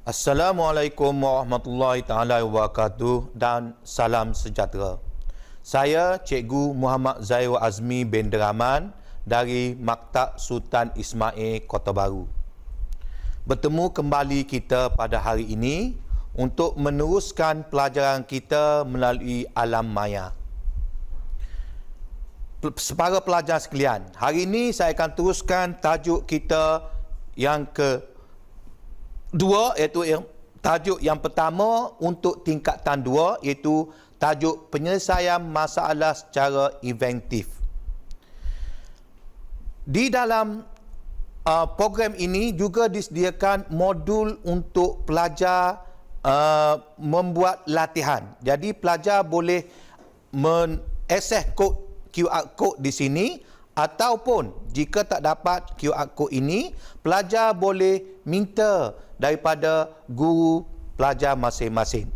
Assalamualaikum warahmatullahi taala wabarakatuh dan salam sejahtera. Saya Cikgu Muhammad Zairul Azmi bin Deraman dari Maktab Sultan Ismail Kota Baru. Bertemu kembali kita pada hari ini untuk meneruskan pelajaran kita melalui alam maya. Para pelajar sekalian, hari ini saya akan teruskan tajuk kita yang kedua, iaitu tajuk yang pertama untuk tingkatan 2, iaitu tajuk penyelesaian masalah secara inventif. Di dalam program ini juga disediakan modul untuk pelajar membuat latihan. Jadi pelajar boleh mengakses kod QR code di sini, ataupun jika tak dapat QR code ini, pelajar boleh minta daripada guru pelajar masing-masing.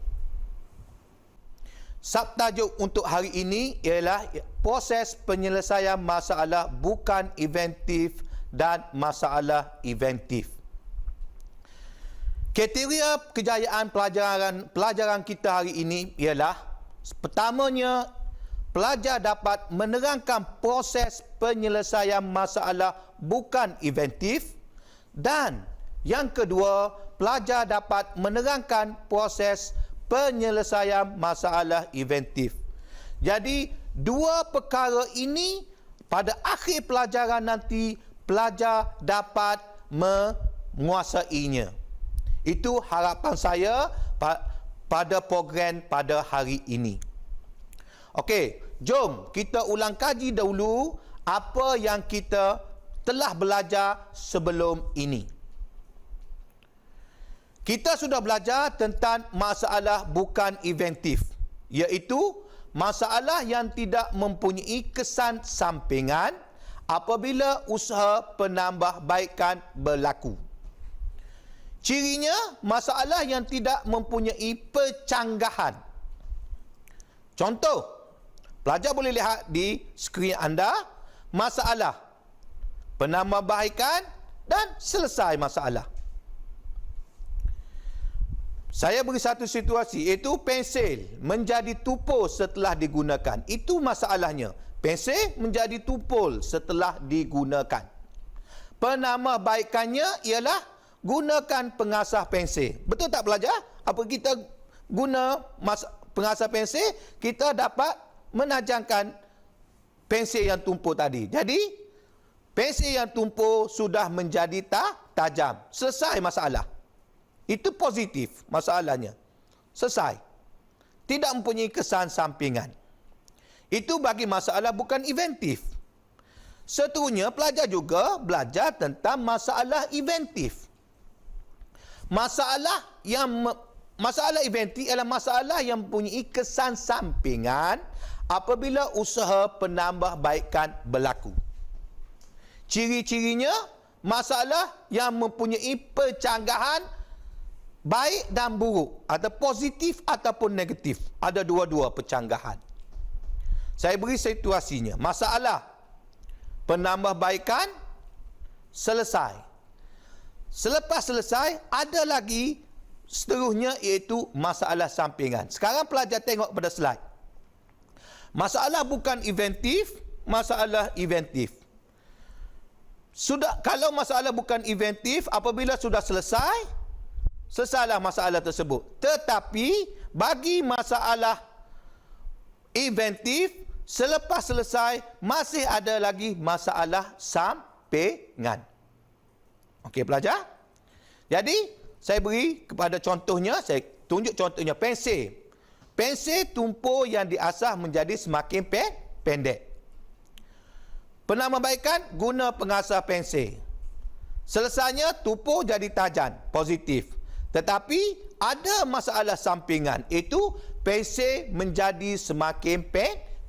Subtajuk untuk hari ini ialah proses penyelesaian masalah bukan inventif dan masalah inventif. Kriteria kejayaan pelajaran kita hari ini ialah, pertamanya, pelajar dapat menerangkan proses penyelesaian masalah bukan inventif, dan yang kedua, pelajar dapat menerangkan proses penyelesaian masalah inventif. Jadi, dua perkara ini pada akhir pelajaran nanti pelajar dapat menguasainya. Itu harapan saya pada program pada hari ini. Okey, jom kita ulang kaji dahulu apa yang kita telah belajar sebelum ini. Kita sudah belajar tentang masalah bukan inventif, iaitu masalah yang tidak mempunyai kesan sampingan apabila usaha penambahbaikan berlaku. Cirinya, masalah yang tidak mempunyai pencanggahan. Contoh, pelajar boleh lihat di skrin anda masalah, penambahbaikan dan selesai masalah. Saya beri satu situasi, iaitu pensil menjadi tumpul setelah digunakan. Itu masalahnya. Pensil menjadi tumpul setelah digunakan. Penambahbaikannya ialah gunakan pengasah pensil. Betul tak pelajar? Apa kita guna pengasah pensil, kita dapat menajamkan pensil yang tumpul tadi. Jadi, pensil yang tumpul sudah menjadi tajam. Selesai masalah. Itu positif masalahnya. Selesai. Tidak mempunyai kesan sampingan. Itu bagi masalah bukan inventif. Seterusnya, pelajar juga belajar tentang masalah inventif. Masalah inventif ialah masalah yang mempunyai kesan sampingan apabila usaha penambahbaikan berlaku. Ciri-cirinya, masalah yang mempunyai pencanggahan baik dan buruk, atau positif ataupun negatif. Ada dua-dua pencanggahan. Saya beri situasinya. Masalah penambahbaikan selesai. Selepas selesai, ada lagi seterusnya, iaitu masalah sampingan. Sekarang pelajar tengok pada slide. Masalah bukan inventif, masalah inventif. Kalau masalah bukan inventif, apabila sudah selesailah masalah tersebut. Tetapi bagi masalah inventif, selepas selesai masih ada lagi masalah sampingan. Okey pelajar? Jadi, saya beri kepada contohnya, saya tunjuk contohnya pensil. Pensil tumpul yang diasah menjadi semakin pendek. Penambahbaikan, guna pengasah pensil. Selesainya tumpul jadi tajam, positif. Tetapi ada masalah sampingan, itu pensil menjadi semakin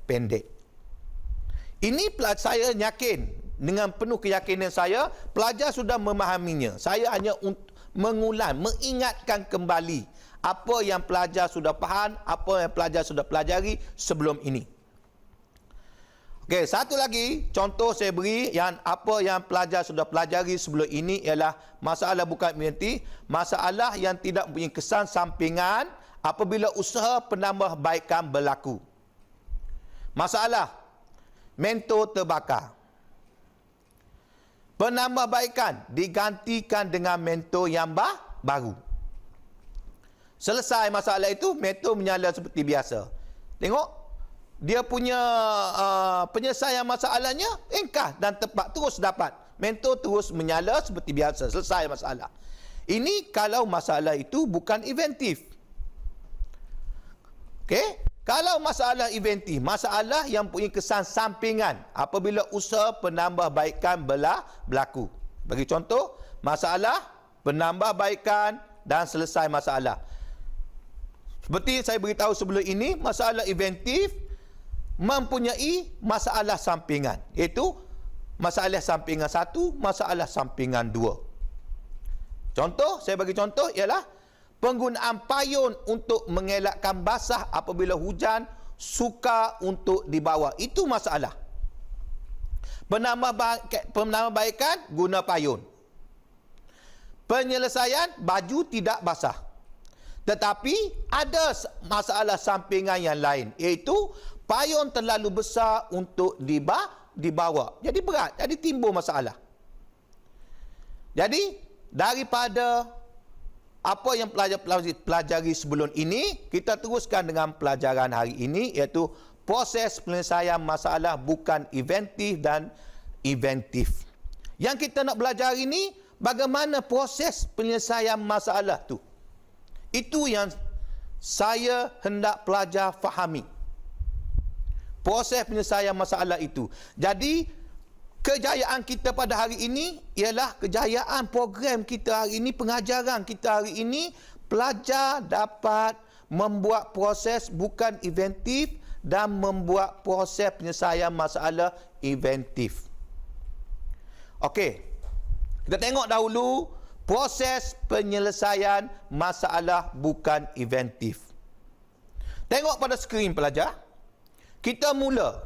pendek. Ini saya yakin, dengan penuh keyakinan saya, pelajar sudah memahaminya. Saya hanya mengingatkan kembali apa yang pelajar sudah faham, apa yang pelajar sudah pelajari sebelum ini. Okey, satu lagi contoh saya beri yang apa yang pelajar sudah pelajari sebelum ini ialah masalah bukan inventif, masalah yang tidak mempunyai kesan sampingan apabila usaha penambahbaikan berlaku. Masalah mentor terbakar. Penambahbaikan digantikan dengan mentor yang baru. Selesai masalah itu, mentor menyala seperti biasa. Tengok, dia punya penyelesaian masalahnya ringkas dan tepat, terus dapat. Mentor terus menyala seperti biasa, selesai masalah. Ini kalau masalah itu bukan inventif. Okey? Kalau masalah inventif, masalah yang punya kesan sampingan apabila usaha penambahbaikan berlaku. Bagi contoh, masalah penambahbaikan dan selesai masalah. Seperti saya beritahu sebelum ini, masalah inventif mempunyai masalah sampingan, iaitu masalah sampingan 1, masalah sampingan 2. Contoh, saya bagi contoh ialah penggunaan payun untuk mengelakkan basah apabila hujan sukar untuk dibawa. Itu masalah. Penambahbaikan guna payun. Penyelesaian baju tidak basah. Tetapi ada masalah sampingan yang lain, iaitu payun terlalu besar untuk dibawa. Jadi berat, jadi timbul masalah. Jadi daripada apa yang pelajari sebelum ini, kita teruskan dengan pelajaran hari ini, iaitu proses penyelesaian masalah bukan inventif dan inventif. Yang kita nak belajar ini, bagaimana proses penyelesaian masalah tu. Itu yang saya hendak pelajar fahami. Proses penyelesaian masalah itu. Jadi, kejayaan kita pada hari ini ialah kejayaan program kita hari ini, pengajaran kita hari ini, pelajar dapat membuat proses bukan inventif dan membuat proses penyelesaian masalah inventif. Okey. Kita tengok dahulu proses penyelesaian masalah bukan inventif. Tengok pada skrin pelajar. Kita mula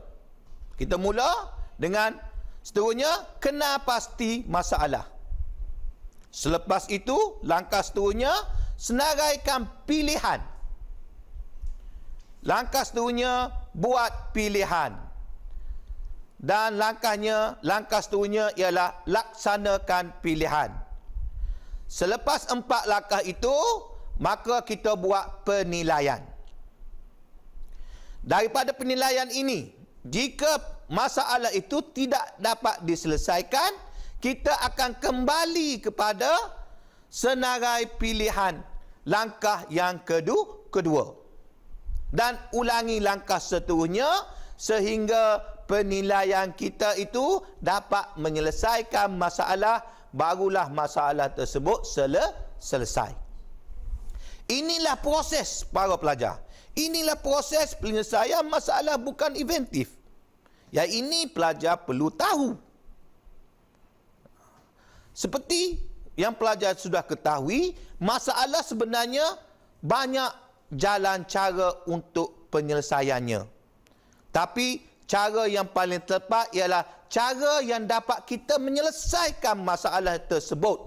dengan seterusnya, kenal pasti masalah. Selepas itu, langkah seterusnya, senaraikan pilihan. Langkah seterusnya, buat pilihan. Dan langkah seterusnya ialah laksanakan pilihan. Selepas 4 langkah itu, maka kita buat penilaian. Daripada penilaian ini, jika masalah itu tidak dapat diselesaikan, kita akan kembali kepada senarai pilihan langkah yang kedua. Dan ulangi langkah seterusnya sehingga penilaian kita itu dapat menyelesaikan masalah, barulah masalah tersebut selesai. Inilah proses para pelajar. Inilah proses penyelesaian masalah bukan inventif. Yang ini pelajar perlu tahu. Seperti yang pelajar sudah ketahui, masalah sebenarnya banyak jalan cara untuk penyelesaiannya. Tapi cara yang paling tepat ialah cara yang dapat kita menyelesaikan masalah tersebut.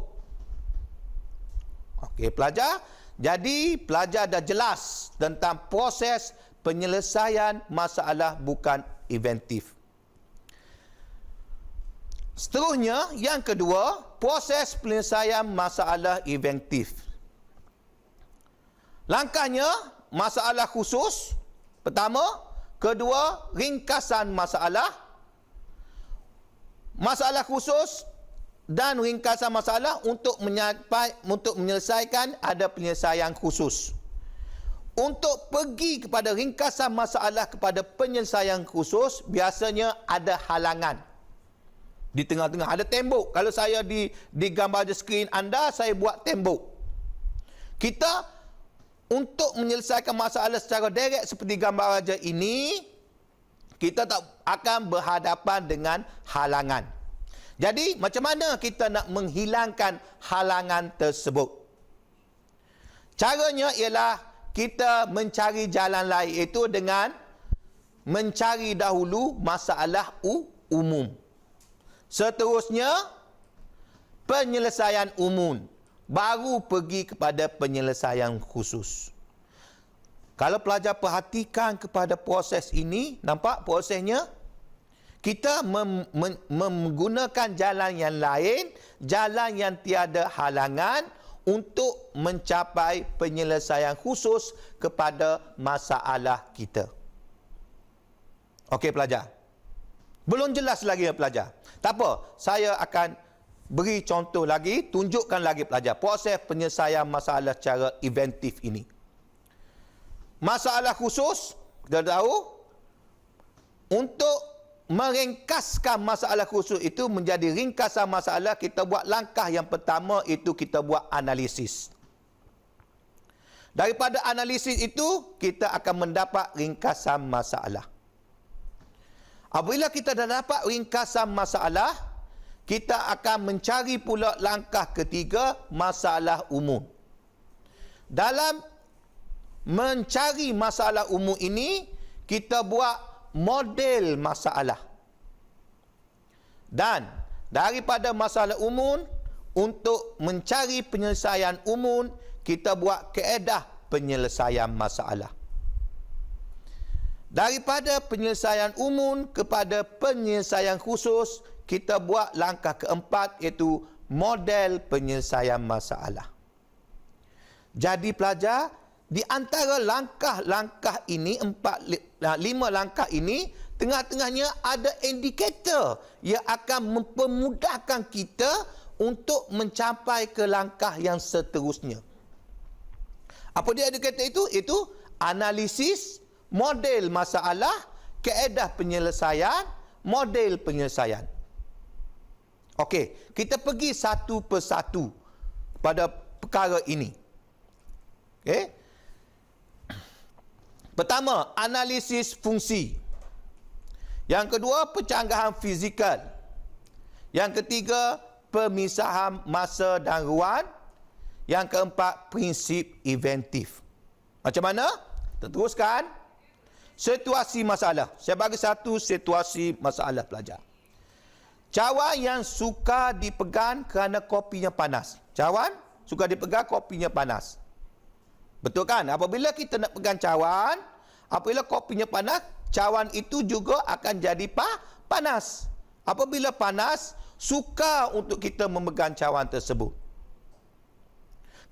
Okey pelajar, jadi pelajar dah jelas tentang proses penyelesaian masalah bukan inventif. Seterusnya, yang kedua, proses penyelesaian masalah inventif. Langkahnya, masalah khusus. Pertama. Kedua, ringkasan masalah. Masalah khusus dan ringkasan masalah untuk menyelesaikan ada penyelesaian khusus. Untuk pergi kepada ringkasan masalah kepada penyelesaian khusus, biasanya ada halangan. Di tengah-tengah ada tembok. Kalau saya di gambar di skrin anda, saya buat tembok. Kita untuk menyelesaikan masalah secara direct seperti gambar raja ini, kita tak akan berhadapan dengan halangan. Jadi, macam mana kita nak menghilangkan halangan tersebut? Caranya ialah kita mencari jalan lain, iaitu dengan mencari dahulu masalah umum. Seterusnya, penyelesaian umum. Baru pergi kepada penyelesaian khusus. Kalau pelajar perhatikan kepada proses ini, nampak prosesnya? Kita menggunakan jalan yang lain, jalan yang tiada halangan untuk mencapai penyelesaian khusus kepada masalah kita. Okey pelajar. Belum jelas lagi ya pelajar. Tak apa, saya akan beri contoh lagi, tunjukkan lagi pelajar proses penyelesaian masalah secara inventif ini. Masalah khusus, kita tahu, untuk meringkaskan masalah khusus itu menjadi ringkasan masalah, kita buat langkah yang pertama itu kita buat analisis. Daripada analisis itu, kita akan mendapat ringkasan masalah. Apabila kita dah dapat ringkasan masalah, kita akan mencari pula langkah ketiga, masalah umum. Dalam mencari masalah umum ini, kita buat model masalah. Dan daripada masalah umum, untuk mencari penyelesaian umum, kita buat kaedah penyelesaian masalah. Daripada penyelesaian umum kepada penyelesaian khusus, kita buat langkah keempat, iaitu model penyelesaian masalah. Jadi pelajar, di antara langkah-langkah ini, 5 langkah ini, tengah-tengahnya ada indikator yang akan mempermudahkan kita untuk mencapai ke langkah yang seterusnya. Apa dia indikator itu? Itu analisis, model masalah, kaedah penyelesaian, model penyelesaian. Okey, kita pergi satu persatu pada perkara ini. Okey. Pertama, analisis fungsi. Yang kedua, pencanggahan fizikal. Yang ketiga, pemisahan masa dan ruang. Yang keempat, prinsip inventif. Macam mana? Kita teruskan. Situasi masalah. Saya bagi satu situasi masalah pelajar. Cawan yang suka dipegang kerana kopinya panas. Cawan suka dipegang, kopinya panas. Betul kan? Apabila kita nak pegang cawan, apabila kopinya panas, cawan itu juga akan jadi panas. Apabila panas, suka untuk kita memegang cawan tersebut.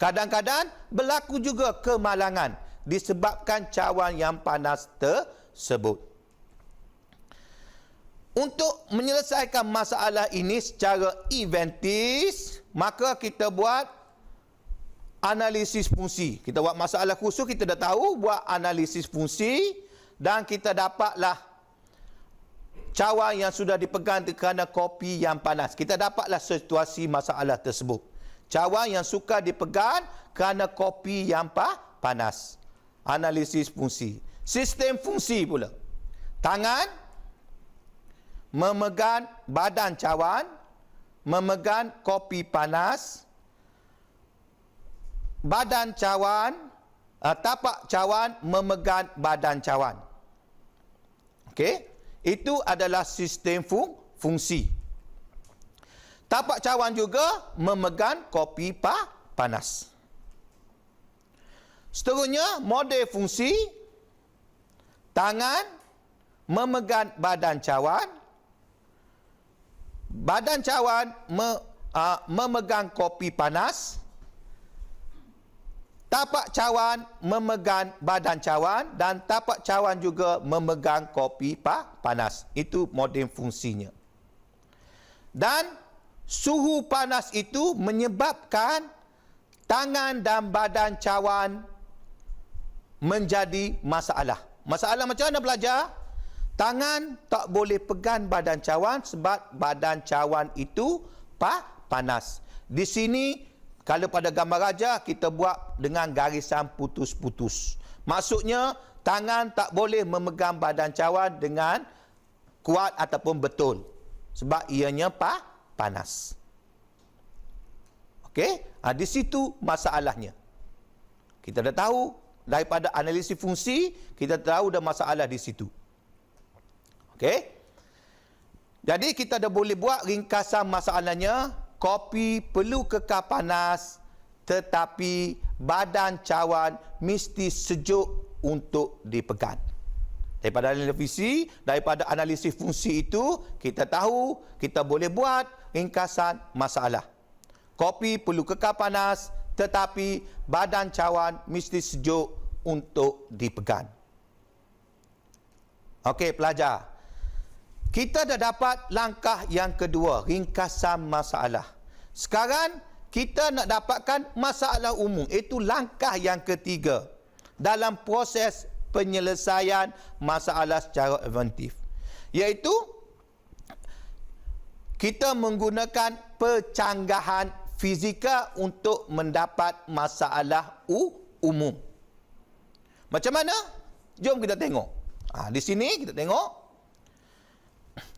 Kadang-kadang berlaku juga kemalangan disebabkan cawan yang panas tersebut. Untuk menyelesaikan masalah ini secara inventif, maka kita buat analisis fungsi. Kita buat masalah khusus, kita dah tahu, buat analisis fungsi, dan kita dapatlah cawan yang sudah dipegang kerana kopi yang panas. Kita dapatlah situasi masalah tersebut. Cawan yang suka dipegang kerana kopi yang panas. Analisis fungsi. Sistem fungsi pula. Tangan memegang badan cawan, memegang kopi panas. Badan cawan, tapak cawan memegang badan cawan. Okey, itu adalah sistem fungsi. Tapak cawan juga memegang kopi panas. Seterusnya, model fungsi. Tangan memegang badan cawan. Badan cawan memegang kopi panas. Tapak cawan memegang badan cawan, dan tapak cawan juga memegang kopi panas. Itu model fungsinya. Dan suhu panas itu menyebabkan tangan dan badan cawan menjadi masalah. Masalah macam mana belajar? Tangan tak boleh pegang badan cawan sebab badan cawan itu panas. Di sini, kalau pada gambar raja, kita buat dengan garisan putus-putus. Maksudnya, tangan tak boleh memegang badan cawan dengan kuat ataupun betul. Sebab ianya panas. Okey? Di situ masalahnya. Kita dah tahu, daripada analisis fungsi, kita tahu dah masalah di situ. Okey. Jadi kita dah boleh buat ringkasan masalahnya. Kopi perlu kekal panas tetapi badan cawan mesti sejuk untuk dipegang. Daripada analisis fungsi itu, kita tahu kita boleh buat ringkasan masalah. Kopi perlu kekal panas tetapi badan cawan mesti sejuk untuk dipegang. Okey pelajar. Kita dah dapat langkah yang kedua, ringkasan masalah. Sekarang kita nak dapatkan masalah umum, iaitu langkah yang ketiga dalam proses penyelesaian masalah secara eventif. Iaitu kita menggunakan pencanggahan fizikal untuk mendapat masalah umum. Macam mana? Jom kita tengok. Di sini kita tengok.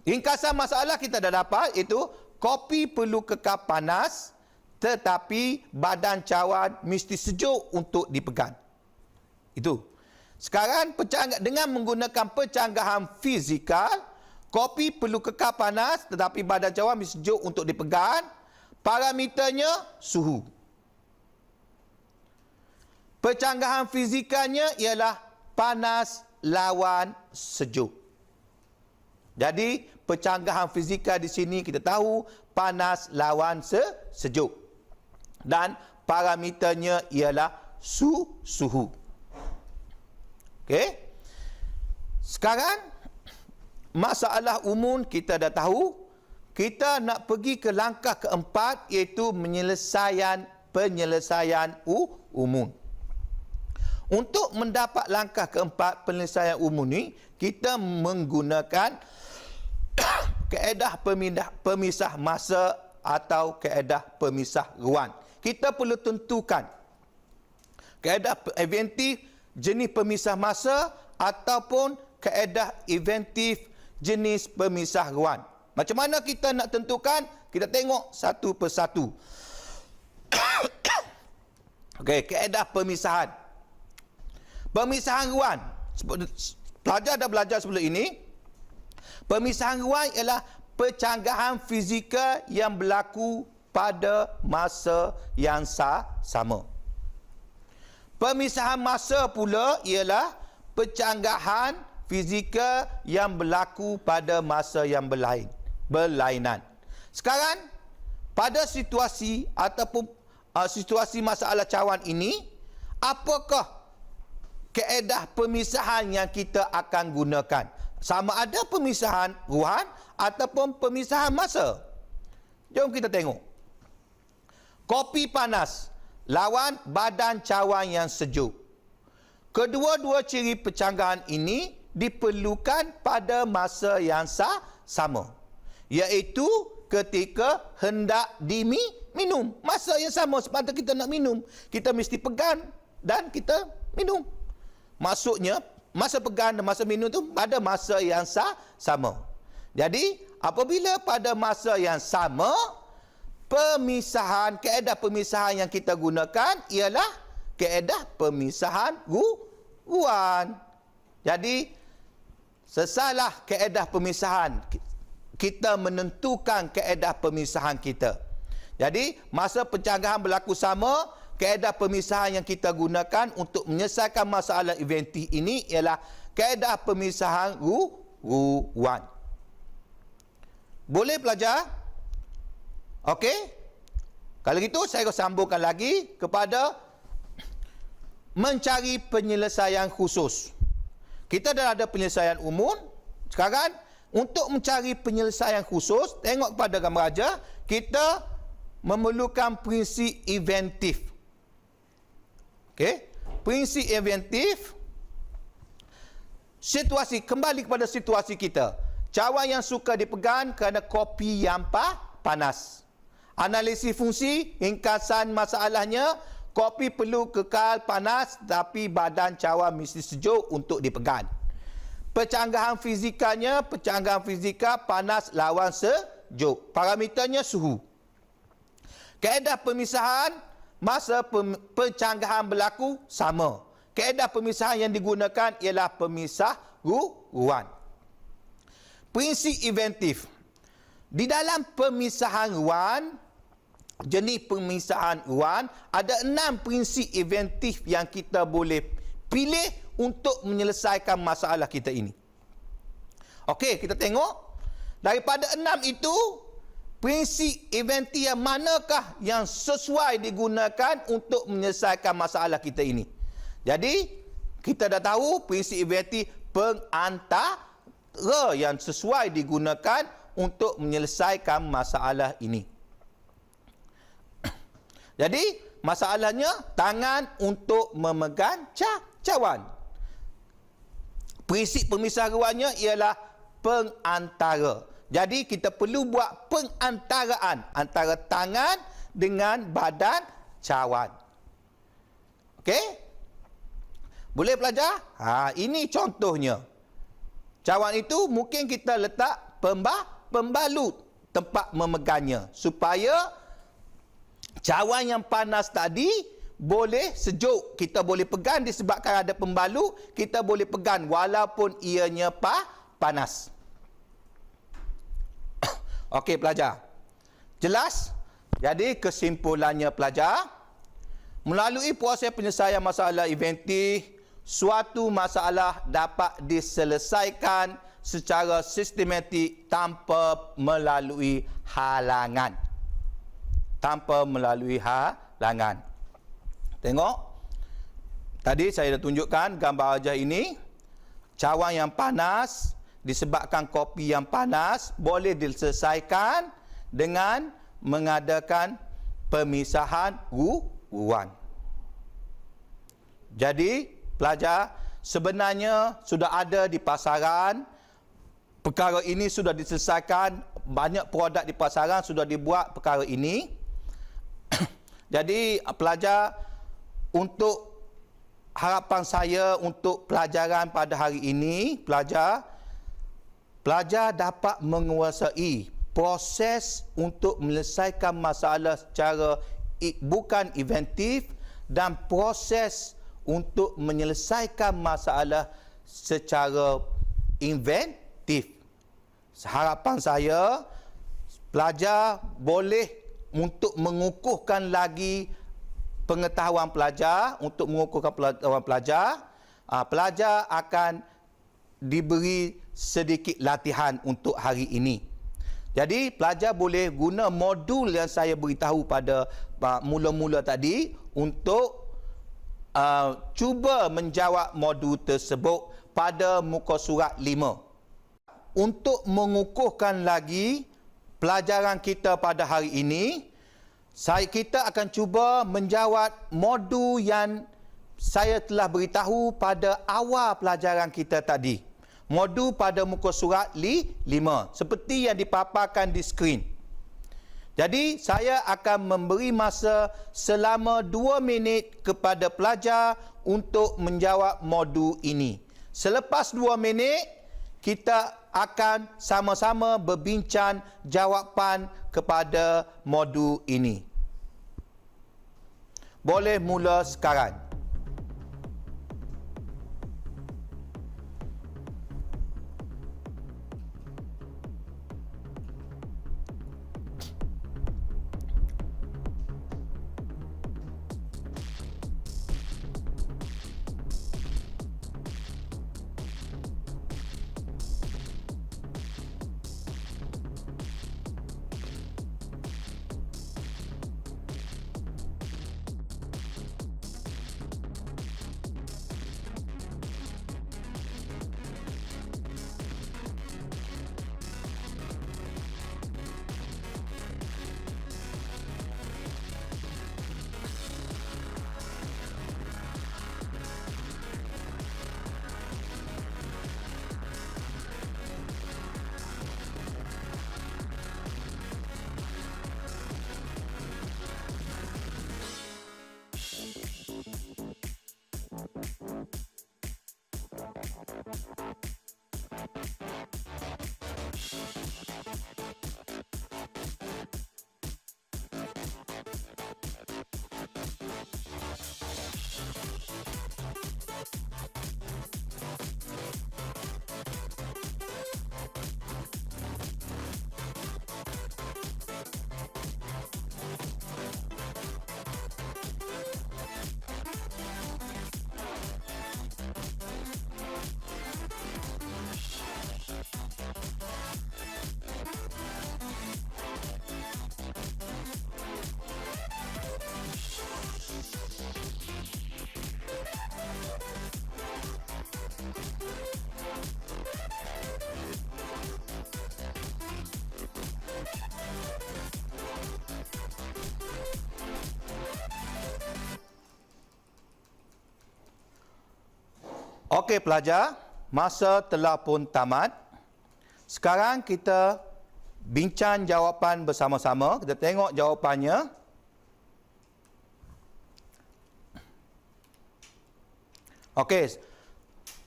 Ringkasan masalah kita dah dapat, iaitu kopi perlu kekal panas tetapi badan cawan mesti sejuk untuk dipegang. Itu. Sekarang dengan menggunakan pencanggahan fizikal, kopi perlu kekal panas tetapi badan cawan mesti sejuk untuk dipegang. Parameternya suhu. Pencanggahan fizikalnya ialah panas lawan sejuk. Jadi pencanggahan fizikal di sini kita tahu panas lawan sejuk. Dan parameternya ialah suhu. Okey. Sekarang masalah umum kita dah tahu. Kita nak pergi ke langkah keempat, iaitu penyelesaian umum. Untuk mendapat langkah keempat penyelesaian umum ni, kita menggunakan kaedah pemisah masa atau kaedah pemisah ruang. Kita perlu tentukan kaedah eventif jenis pemisah masa ataupun kaedah eventif jenis pemisah ruang. Macam mana kita nak tentukan? Kita tengok satu persatu. Okey, kaedah pemisahan. Pemisahan ruang. Pelajar dah belajar sebelum ini. Pemisahan ruang ialah pencanggahan fizikal yang berlaku pada masa yang sama. Pemisahan masa pula ialah pencanggahan fizikal yang berlaku pada masa yang berlainan. Sekarang, pada situasi ataupun situasi masalah cawan ini, apakah kaedah pemisahan yang kita akan gunakan? Sama ada pemisahan ruang ataupun pemisahan masa. Jom kita tengok. Kopi panas lawan badan cawan yang sejuk. Kedua-dua ciri pencanggahan ini diperlukan pada masa yang sama. Iaitu ketika hendak diminum. Masa yang sama, sepatutnya kita nak minum. Kita mesti pegang dan kita minum. Maksudnya, masa pegang dan masa minum tu pada masa yang sama. Jadi, apabila pada masa yang sama, kaedah pemisahan yang kita gunakan ialah kaedah pemisahan ruang. Jadi, sesalah kaedah pemisahan, kita menentukan kaedah pemisahan kita. Jadi, masa pencanggahan berlaku sama, kaedah pemisahan yang kita gunakan untuk menyelesaikan masalah eventif ini ialah kaedah pemisahan ruang. Boleh pelajar? Okey? Kalau gitu, saya akan sambungkan lagi kepada mencari penyelesaian khusus. Kita dah ada penyelesaian umum. Sekarang, untuk mencari penyelesaian khusus, tengok kepada gambar aja, kita memerlukan prinsip eventif. Okey? Prinsip eventif, kembali kepada situasi kita. Cawan yang suka dipegang kerana kopi yang panas. Analisis fungsi, ringkasan masalahnya, kopi perlu kekal panas tapi badan cawan mesti sejuk untuk dipegang. Pencanggahan fizikal panas lawan sejuk. Parameternya suhu. Kaedah pemisahan, masa pencanggahan berlaku sama. Kaedah pemisahan yang digunakan ialah pemisah ruang. prinsip inventif. Di dalam pemisahan ruan, jenis pemisahan ruan, ada 6 prinsip inventif yang kita boleh pilih untuk menyelesaikan masalah kita ini. Okey, kita tengok. Daripada 6 itu, prinsip inventif yang manakah yang sesuai digunakan untuk menyelesaikan masalah kita ini. Jadi, kita dah tahu prinsip inventif pengantara yang sesuai digunakan untuk menyelesaikan masalah ini. Jadi, masalahnya tangan untuk memegang cawan. Prinsip pemisahan ruannya ialah pengantara. Jadi, kita perlu buat pengantaraan antara tangan dengan badan cawan. Okey? Boleh pelajar? Ini contohnya. Cawan itu mungkin kita letak pembalut tempat memegangnya supaya cawan yang panas tadi boleh sejuk. Kita boleh pegang disebabkan ada pembalut, kita boleh pegang walaupun ianya panas. Okey pelajar. Jelas? Jadi kesimpulannya pelajar, melalui proses penyelesaian masalah inventif, suatu masalah dapat diselesaikan secara sistematik tanpa melalui halangan. Tanpa melalui halangan. Tengok. Tadi saya dah tunjukkan gambar ajar ini. Cawan yang panas disebabkan kopi yang panas boleh diselesaikan dengan mengadakan pemisahan ruan. Jadi, pelajar, sebenarnya sudah ada di pasaran, perkara ini sudah diselesaikan, banyak produk di pasaran sudah dibuat perkara ini. Jadi, pelajar, untuk harapan saya untuk pelajaran pada hari ini, pelajar dapat menguasai proses untuk menyelesaikan masalah secara bukan inventif dan proses untuk menyelesaikan masalah secara inventif. Harapan saya, pelajar boleh untuk mengukuhkan lagi pengetahuan pelajar, untuk mengukuhkan pengetahuan pelajar, pelajar akan diberi sedikit latihan untuk hari ini. Jadi, pelajar boleh guna modul yang saya beritahu pada mula-mula tadi untuk cuba menjawab modul tersebut pada muka surat 5. Untuk mengukuhkan lagi pelajaran kita pada hari ini, kita akan cuba menjawab modul yang saya telah beritahu pada awal pelajaran kita tadi. Modul pada muka surat 5, seperti yang dipaparkan di skrin. Jadi, saya akan memberi masa selama 2 minit kepada pelajar untuk menjawab modul ini. Selepas 2 minit, kita akan sama-sama berbincang jawapan kepada modul ini. Boleh mula sekarang. Okey pelajar, masa telah pun tamat. Sekarang kita bincang jawapan bersama-sama. Kita tengok jawapannya. Okey.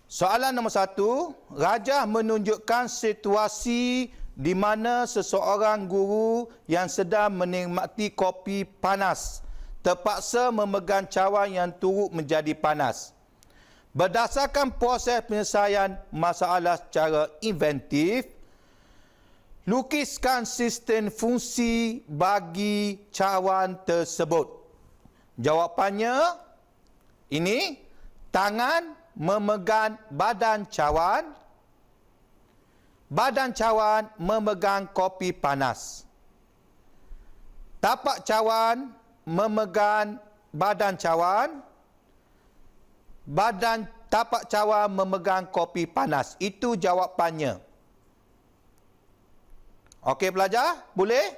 Soalan nombor 1, Rajah menunjukkan situasi di mana seseorang guru yang sedang menikmati kopi panas terpaksa memegang cawan yang turut menjadi panas. Berdasarkan proses penyelesaian masalah secara inventif, lukiskan sistem fungsi bagi cawan tersebut. Jawapannya ini, tangan memegang badan cawan, badan cawan memegang kopi panas. Tapak cawan memegang badan cawan, tapak cawan memegang kopi panas. Itu jawapannya. Okey pelajar, boleh?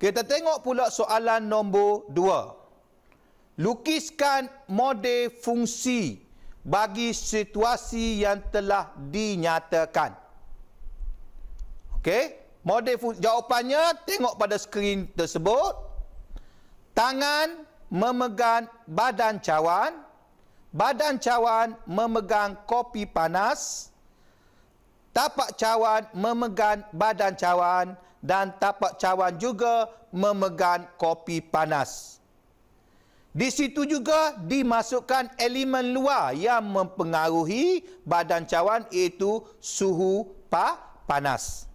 Kita tengok pula soalan nombor 2. Lukiskan model fungsi bagi situasi yang telah dinyatakan. Okey, model fungsi. Jawapannya tengok pada skrin tersebut. Tangan memegang badan cawan, badan cawan memegang kopi panas, tapak cawan memegang badan cawan dan tapak cawan juga memegang kopi panas. Di situ juga dimasukkan elemen luar yang mempengaruhi badan cawan, iaitu suhu panas.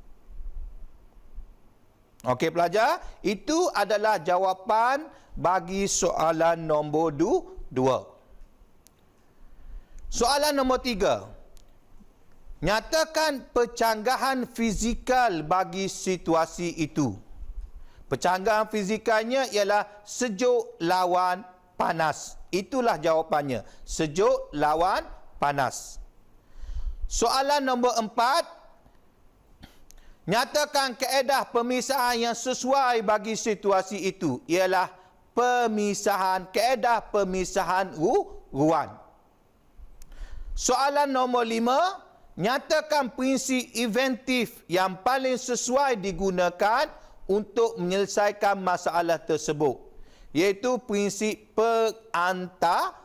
Okey pelajar, itu adalah jawapan bagi soalan nombor 2. Soalan nombor 3. Nyatakan pencanggahan fizikal bagi situasi itu. Pencanggahan fizikalnya ialah sejuk lawan panas. Itulah jawapannya. Sejuk lawan panas. Soalan nombor 4. Nyatakan kaedah pemisahan yang sesuai bagi situasi itu. Ialah kaedah pemisahan ruang. Soalan nombor 5, nyatakan prinsip inventif yang paling sesuai digunakan untuk menyelesaikan masalah tersebut, iaitu prinsip perantara.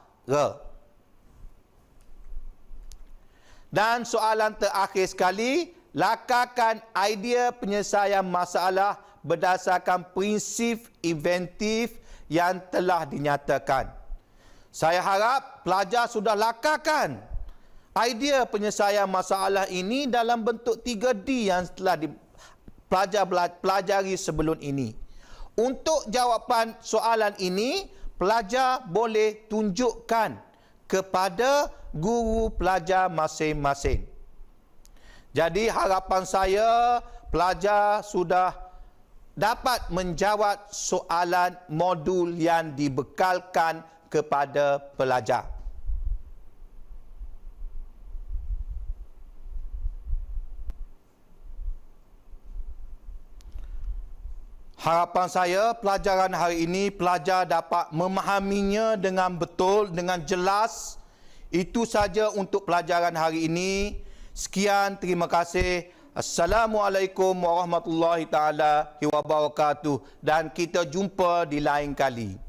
Dan soalan terakhir sekali, lakarkan idea penyelesaian masalah berdasarkan prinsip inventif yang telah dinyatakan. Saya harap pelajar sudah lakarkan idea penyelesaian masalah ini dalam bentuk 3D yang telah pelajar pelajari sebelum ini. Untuk jawapan soalan ini, pelajar boleh tunjukkan kepada guru pelajar masing-masing. Jadi harapan saya, pelajar sudah dapat menjawab soalan modul yang dibekalkan kepada pelajar. Harapan saya pelajaran hari ini pelajar dapat memahaminya dengan betul, dengan jelas. Itu saja untuk pelajaran hari ini. Sekian, terima kasih. Assalamualaikum warahmatullahi taala wabarakatuh, dan kita jumpa di lain kali.